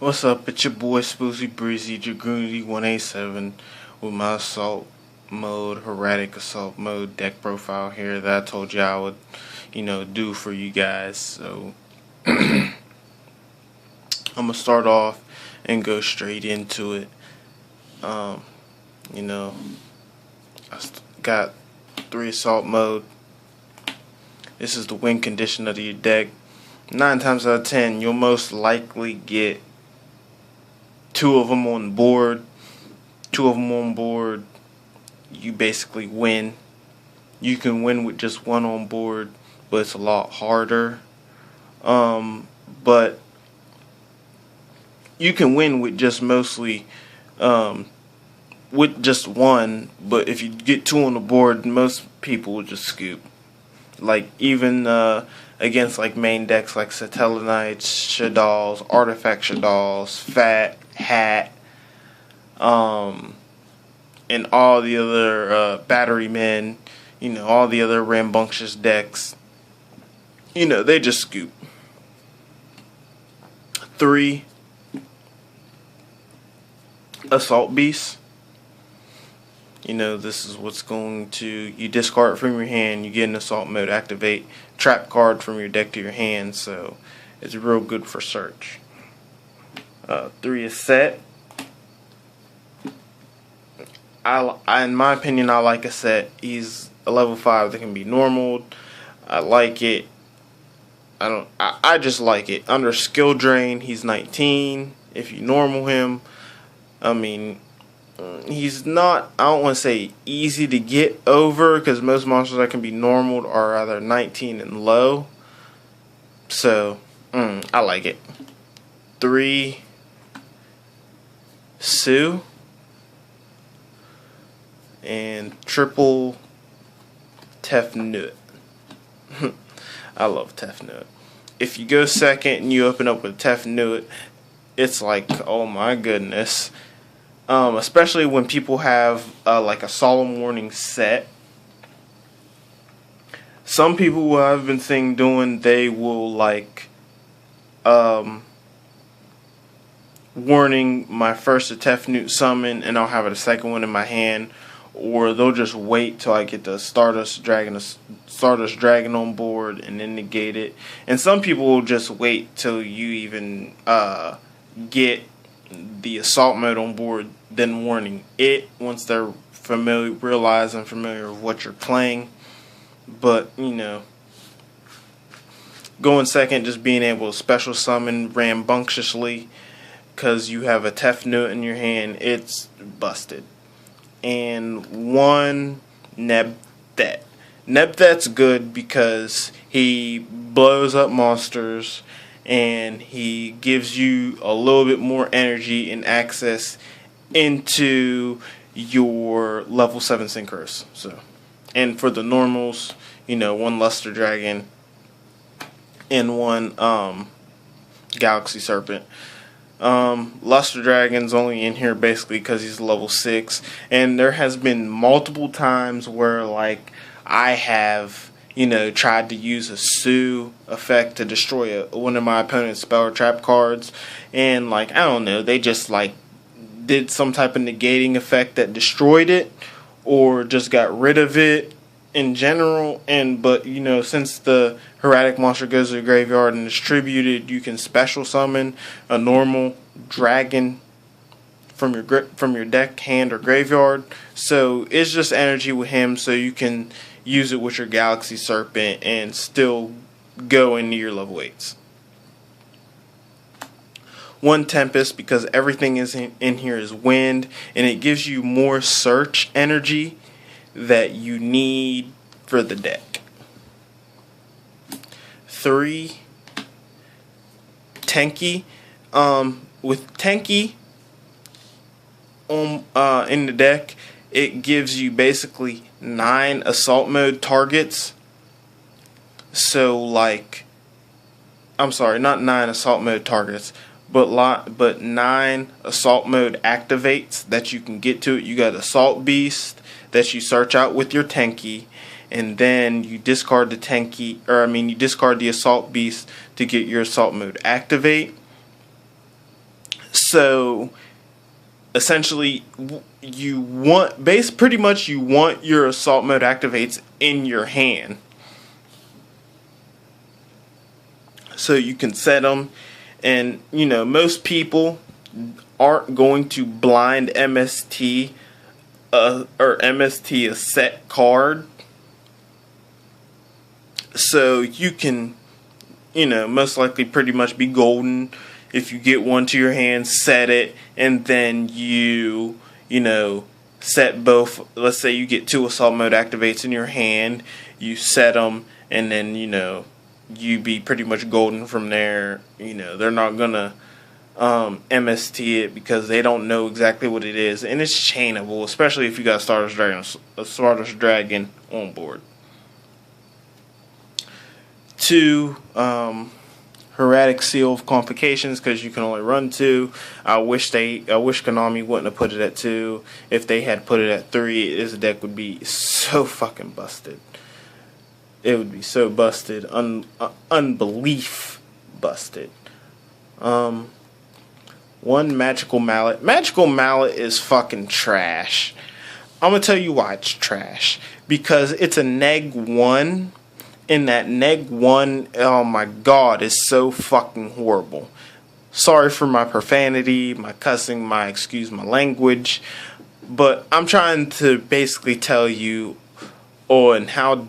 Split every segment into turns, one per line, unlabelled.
What's up? It's your boy SpooZy-BreeZy Dragoonity 187 with my assault mode, Hieratic assault mode deck profile here that I told you I would, do for you guys. So I'm gonna start off and go straight into it. You know, got 3 assault mode. This is the win condition of your deck. 9 times out of 10, you'll most likely get 2 of them on board. 2 of them on board, you basically win. You can win with just 1 on board, but it's a lot harder. But you can win with just mostly with just 1. But if you get 2 on the board, most people will just scoop. Like even against like main decks like Satellinites, Shaddolls, Artifact Shaddolls, Fat, Hat, and all the other battery men, all the other rambunctious decks, they just scoop. 3 Assault Beasts. This is what's going to, you discard it from your hand, you get an assault mode, activate trap card from your deck to your hand, so it's real good for search. 3 is Set. In my opinion, I like a Set. He's a level 5 that can be normal. I like it. I just like it. Under skill drain, he's 19. If you normal him, he's not, I don't want to say easy to get over, because most monsters that can be normaled are either 19 and low. So, I like it. 3 Sue. And triple Tefnut. I love Tefnut. If you go second and you open up with Tefnut, it's like, oh my goodness. Especially when people have like a solemn warning set. Some people who I've been seeing doing, they will like warning my first Tefnut summon, and I'll have a second one in my hand, or they'll just wait till I get the Stardust Dragon on board and then negate it. And some people will just wait till you even get the assault mode on board, then warning it once they're familiar with what you're playing. But going second, just being able to special summon rambunctiously because you have a Tefnut in your hand, it's busted. And 1 Nebthet. Nebthet's good because he blows up monsters and he gives you a little bit more energy and access into your level 7 synchros. So, and for the normals, 1 Luster Dragon and 1 Galaxy Serpent. Luster Dragon's only in here basically because he's level 6, and there has been multiple times where like I have tried to use a Sue effect to destroy one of my opponent's spell or trap cards, and like I don't know, they just like did some type of negating effect that destroyed it or just got rid of it in general. But since the Hieratic monster goes to the graveyard and is tributed, you can special summon a normal dragon from your deck, hand, or graveyard. So it's just energy with him, so you can use it with your Galaxy Serpent and still go into your level 8s. 1 Tempest, because everything is in here is wind, and it gives you more search energy that you need for the deck. 3 Tenki. With Tenki in the deck, it gives you basically 9 assault mode targets. So like, I'm sorry, not 9 assault mode targets, but 9 assault mode activates that you can get to it. You got Assault Beast that you search out with your Tenki, and then you discard you discard the Assault Beast to get your assault mode activate. So essentially, you want pretty much you want your assault mode activates in your hand, so you can set them. And you know, most people aren't going to blind MST or MST a set card, so you can, you know, most likely pretty much be golden if you get one to your hand, set it, and then you know, set both. Let's say you get 2 assault mode activates in your hand, you set them, and then, you know, you be pretty much golden from there. You know, they're not gonna MST it because they don't know exactly what it is, and it's chainable, especially if you got a Stardust Dragon on board. 2, Hieratic Seal of Complications, because you can only run 2. I wish Konami wouldn't have put it at 2. If they had put it at 3, this deck would be so fucking busted. It would be so busted, unbelief busted. 1 Magical Mallet. Magical Mallet is fucking trash. I'm gonna tell you why it's trash. Because it's a neg 1. And that neg 1, oh my god, is so fucking horrible. Sorry for my profanity, my cussing, excuse my language. But I'm trying to basically tell you on how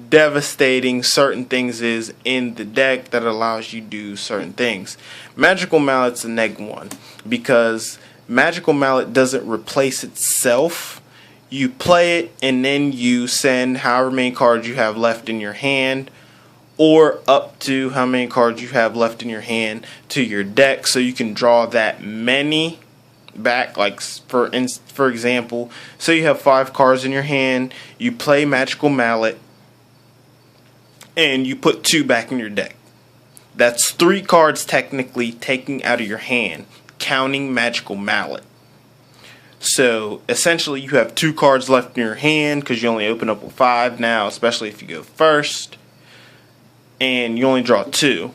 devastating certain things is in the deck that allows you to do certain things. Magical Mallet's a neg 1 because Magical Mallet doesn't replace itself. You play it and then you send however many cards you have left in your hand, or up to how many cards you have left in your hand, to your deck, so you can draw that many back. Like for example, so you have 5 cards in your hand, you play Magical Mallet, and you put 2 back in your deck. That's 3 cards technically taken out of your hand, counting Magical Mallet. So essentially you have 2 cards left in your hand because you only open up with 5 now, especially if you go first, and you only draw 2.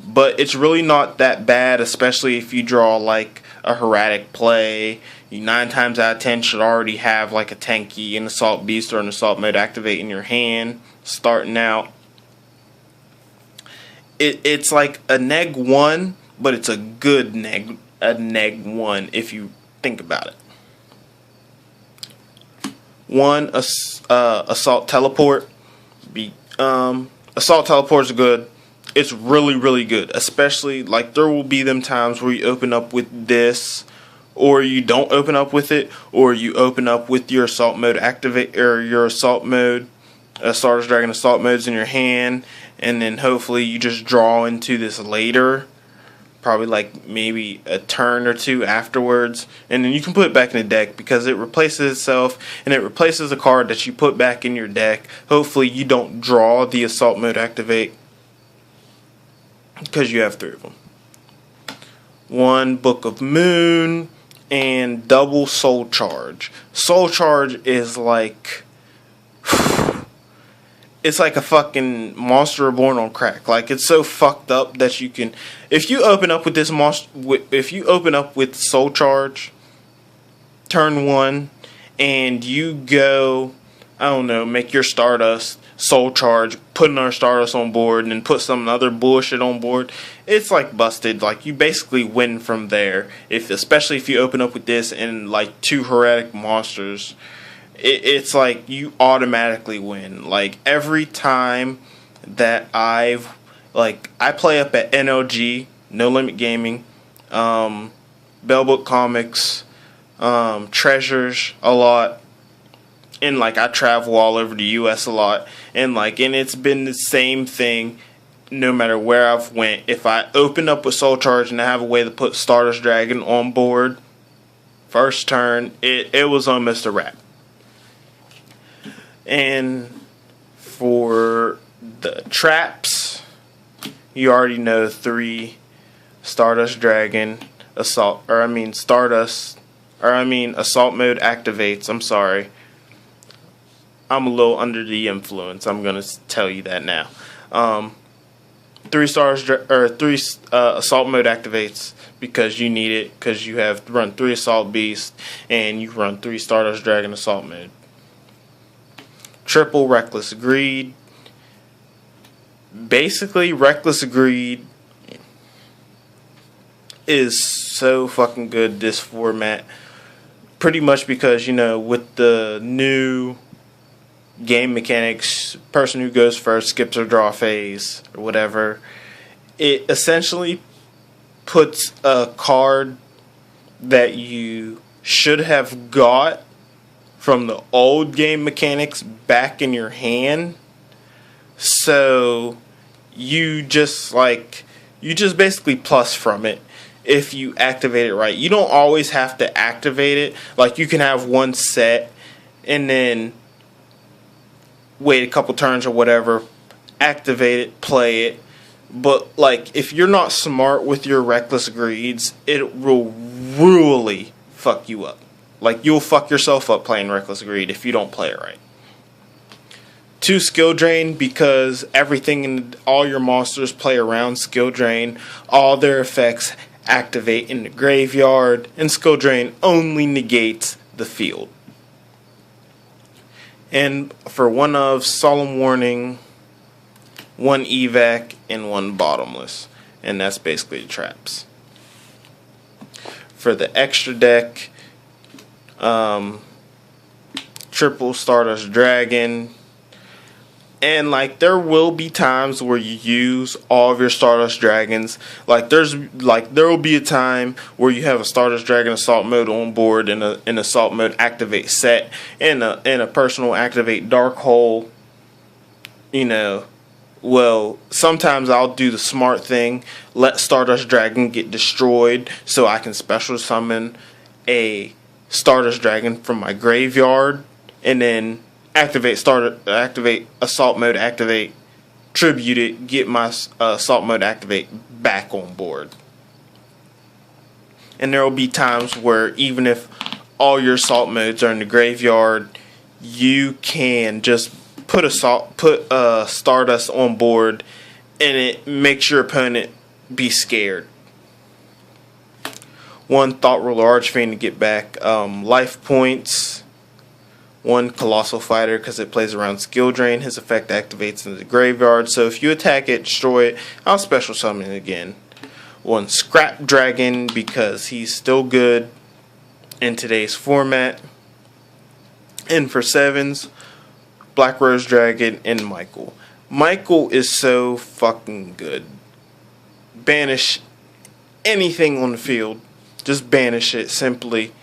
But it's really not that bad, especially if you draw like a Hieratic play. You 9 times out of 10 should already have like a Tanky, an Assault Beast, or an Assault Mode activate in your hand starting out. It's like a neg 1, but it's a good neg 1 if you think about it. 1 Assault Teleport. Assault Teleports are good. It's really good, especially like there will be them times where you open up with this, or you don't open up with it, or you open up with your Assault Mode activate, or your Assault Mode, Stardust Dragon Assault Modes in your hand, and then hopefully you just draw into this later, probably like maybe a turn or 2 afterwards, and then you can put it back in the deck because it replaces itself, and it replaces a card that you put back in your deck. Hopefully you don't draw the Assault Mode activate because you have 3 of them. 1 Book of Moon and double Soul Charge. Soul Charge is like, it's like a fucking Monster Reborn on crack. Like, it's so fucked up that you can, if you open up with this if you open up with Soul Charge turn 1 and you go, I don't know, make your Stardust Soul Charge, put another Stardust on board, and then put some other bullshit on board, it's like busted. Like, you basically win from there, especially if you open up with this and like 2 Hieratic monsters. It's like you automatically win. Like, every time that I play up at NLG, No Limit Gaming, Bellbook Comics, Treasures a lot, and like I travel all over the US a lot, and it's been the same thing no matter where I've went. If I open up with Soul Charge and I have a way to put Stardust Dragon on board first turn, it was almost a wrap. And for the traps, you already know 3 Stardust Dragon Assault Mode activates. I'm sorry, I'm a little under the influence, I'm gonna tell you that now. 3 stars or 3 assault mode activates because you need it, because you have to run 3 assault beasts and you run 3 stardust dragon assault mode. Triple reckless greed. Basically, reckless greed is so fucking good this format, pretty much because, you know, with the new game mechanics, person who goes first skips or draw phase or whatever, it essentially puts a card that you should have got from the old game mechanics back in your hand. So you just basically plus from it if you activate it right. You don't always have to activate it. Like, you can have one set and then wait a couple turns or whatever, activate it, play it. But like, if you're not smart with your reckless greeds, it will really fuck you up. Like, you'll fuck yourself up playing reckless greed if you don't play it right. 2 skill drain, because everything in all your monsters play around skill drain. All their effects activate in the graveyard, and skill drain only negates the field. And for 1 of solemn warning, 1 evac, and 1 bottomless, and that's basically the traps. For the extra deck, triple stardust dragon. And like, there will be times where you use all of your Stardust Dragons. Like, there will be a time where you have a Stardust Dragon assault mode on board and an assault mode activate set and a personal activate dark hole. You know, well, sometimes I'll do the smart thing, let Stardust Dragon get destroyed so I can special summon a Stardust Dragon from my graveyard, and then activate assault mode activate, tribute it, get my assault mode activate back on board. And there will be times where even if all your assault modes are in the graveyard, you can just put Stardust on board, and it makes your opponent be scared. 1 Thought Ruler Archfiend to get back life points. 1 Colossal Fighter, because it plays around skill drain. His effect activates in the graveyard, so if you attack it, destroy it, I'll special summon it again. 1 Scrap Dragon, because he's still good in today's format. And for 7s, Black Rose Dragon and Michael. Michael is so fucking good. Banish anything on the field. Just banish it simply.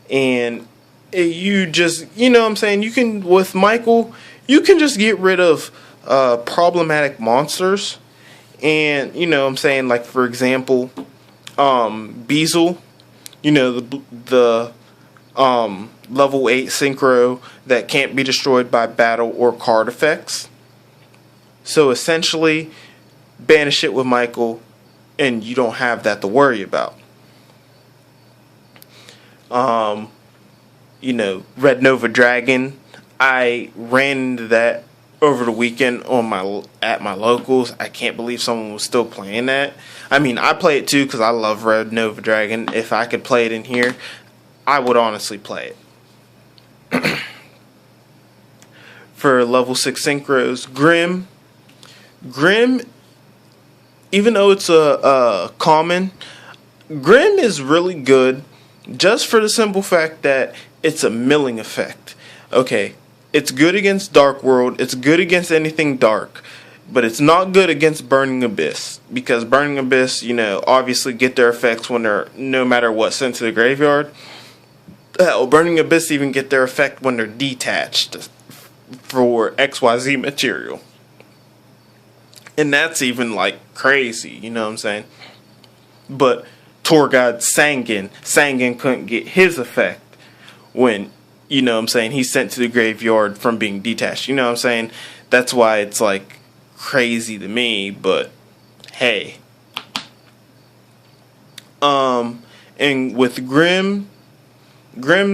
And you just, you know what I'm saying, you can, with Michael, you can just get rid of problematic monsters. And, you know what I'm saying, like, for example, BreeZy, you know, the level 8 synchro that can't be destroyed by battle or card effects. So essentially, banish it with Michael, and you don't have that to worry about. You know, Red Nova Dragon, I ran into that over the weekend at my locals. I can't believe someone was still playing that. I mean, I play it too because I love Red Nova Dragon. If I could play it in here, I would honestly play it. For level 6 synchros, Grim, even though it's a common, Grim is really good just for the simple fact that it's a milling effect. Okay, it's good against Dark World, it's good against anything dark, but it's not good against Burning Abyss, because Burning Abyss, you know, obviously get their effects when they're, no matter what, sent to the graveyard. Hell, Burning Abyss even get their effect when they're detached for XYZ material. And that's even like crazy, you know what I'm saying? But Tour God Sangan couldn't get his effect when, you know what I'm saying, he's sent to the graveyard from being detached. You know what I'm saying? That's why it's like crazy to me, but hey. And with Grim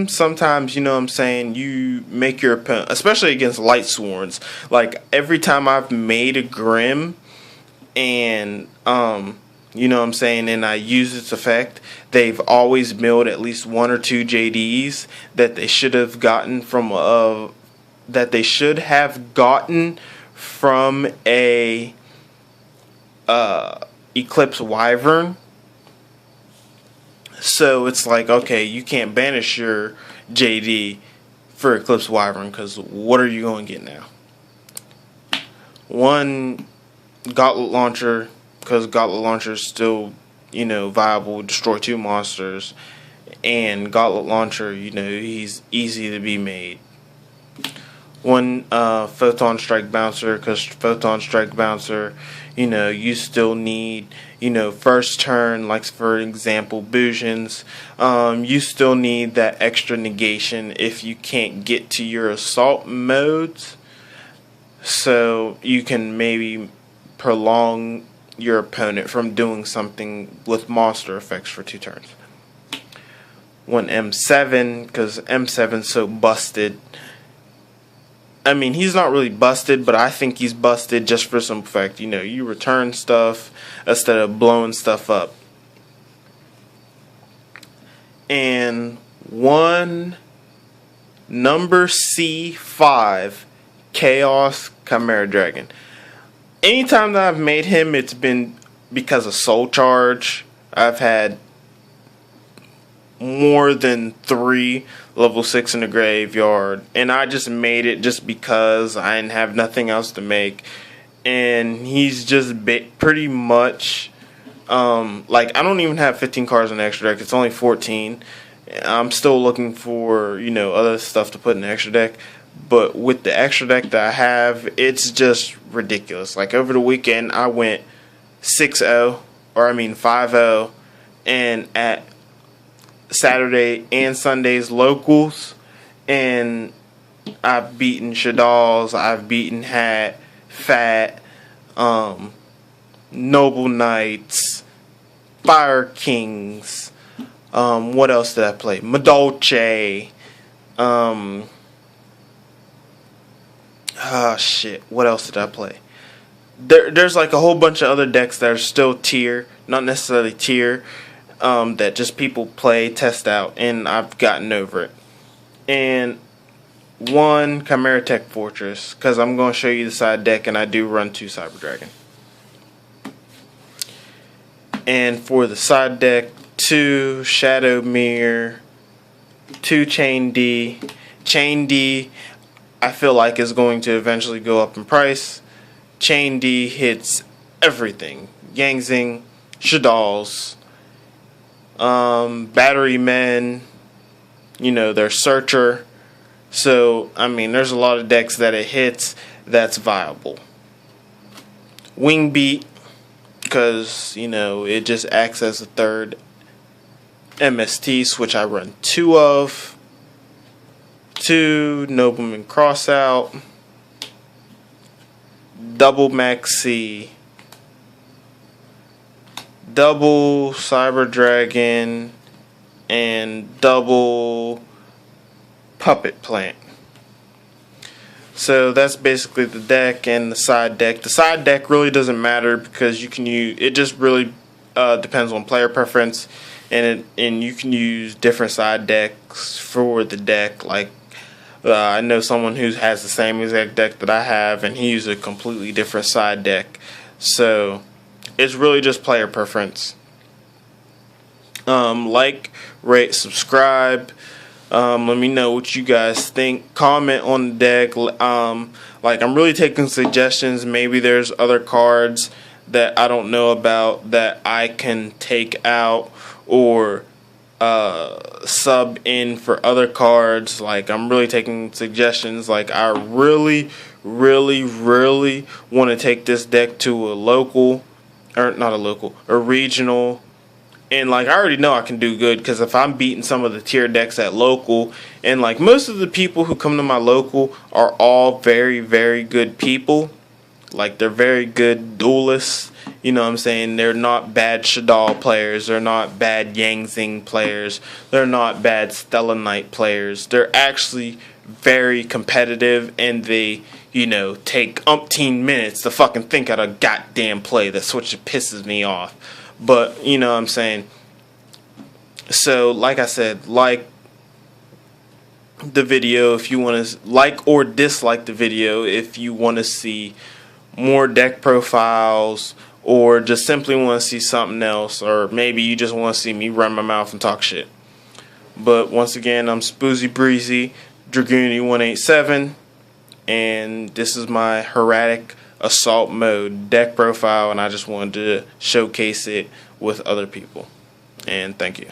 sometimes, you know what I'm saying, you make your opponent, especially against Light Sworns, like every time I've made a Grim, and you know what I'm saying, and I use its effect. They've always milled at least 1 or 2 JDs that they should have gotten from a Eclipse Wyvern. So it's like, okay, you can't banish your JD for Eclipse Wyvern, because what are you going to get now? One, Gauntlet Launcher, because Gauntlet Launcher is still, you know, viable, destroy 2 monsters, and Gauntlet Launcher, you know, he's easy to be made. One, Photon Strike Bouncer, because Photon Strike Bouncer, you know, you still need, you know, first turn, like for example, Bujins. You still need that extra negation if you can't get to your assault modes. So you can maybe prolong your opponent from doing something with monster effects for 2 turns. One M7, because M7's so busted. I mean, he's not really busted, but I think he's busted just for some fact. You know, you return stuff instead of blowing stuff up. And one number C5 Chaos Chimera Dragon. Anytime that I've made him, it's been because of Soul Charge. I've had more than 3 level 6 in the graveyard, and I just made it just because I didn't have nothing else to make. And he's just pretty much like, I don't even have 15 cards in the extra deck. It's only 14. I'm still looking for, you know, other stuff to put in the extra deck, but with the extra deck that I have, it's just ridiculous. Like over the weekend I went 6-0, or I mean 5-0, and at Saturday and Sunday's locals, and I've beaten Shadalls, I've beaten Fat, Noble Knights, Fire Kings, what else did I play? Madolche, shit, what else did I play? There's like a whole bunch of other decks that are still tier, not necessarily tier, that just people play, test out, and I've gotten over it. And one Chimera Tech Fortress, because I'm going to show you the side deck, and I do run 2 Cyber Dragon. And for the side deck, 2 Shadow Mirror, 2 Chain D. Chain D, I feel like, is going to eventually go up in price. Chain D hits everything. Yangzing, Shadalls, Battery Men, you know, their Searcher. So, I mean, there's a lot of decks that it hits that's viable. Wing Beat, because, you know, it just acts as a third MST, which I run 2 of. 2 Nobleman Crossout, double Maxi, double Cyber Dragon, and double Puppet Plant. So that's basically the deck and the side deck. The side deck really doesn't matter because you can use it. Just really depends on player preference, and you can use different side decks for the deck. Like I know someone who has the same exact deck that I have, and he uses a completely different side deck. So it's really just player preference. Like, rate, subscribe. Let me know what you guys think. Comment on the deck. Like, I'm really taking suggestions. Maybe there's other cards that I don't know about that I can take out or sub in for other cards. Like, I'm really taking suggestions. Like, I really want to take this deck to a local, or not a local, a regional. And like, I already know I can do good because if I'm beating some of the tier decks at local, and like most of the people who come to my local are all very good people. Like, they're very good duelists. You know what I'm saying? They're not bad Shadal players. They're not bad Yangzing players. They're not bad Stella Knight players. They're actually very competitive, and they you know, take umpteen minutes to fucking think out a goddamn play. That's what pisses me off. But, you know what I'm saying? So, like I said, like the video if you want to, like or dislike the video if you want to see more deck profiles, or just simply want to see something else, or maybe you just want to see me run my mouth and talk shit. But once again, I'm SpooZy-BreeZy, Dragoony 187, and this is my Hieratic Assault Mode deck profile, and I just wanted to showcase it with other people. And thank you.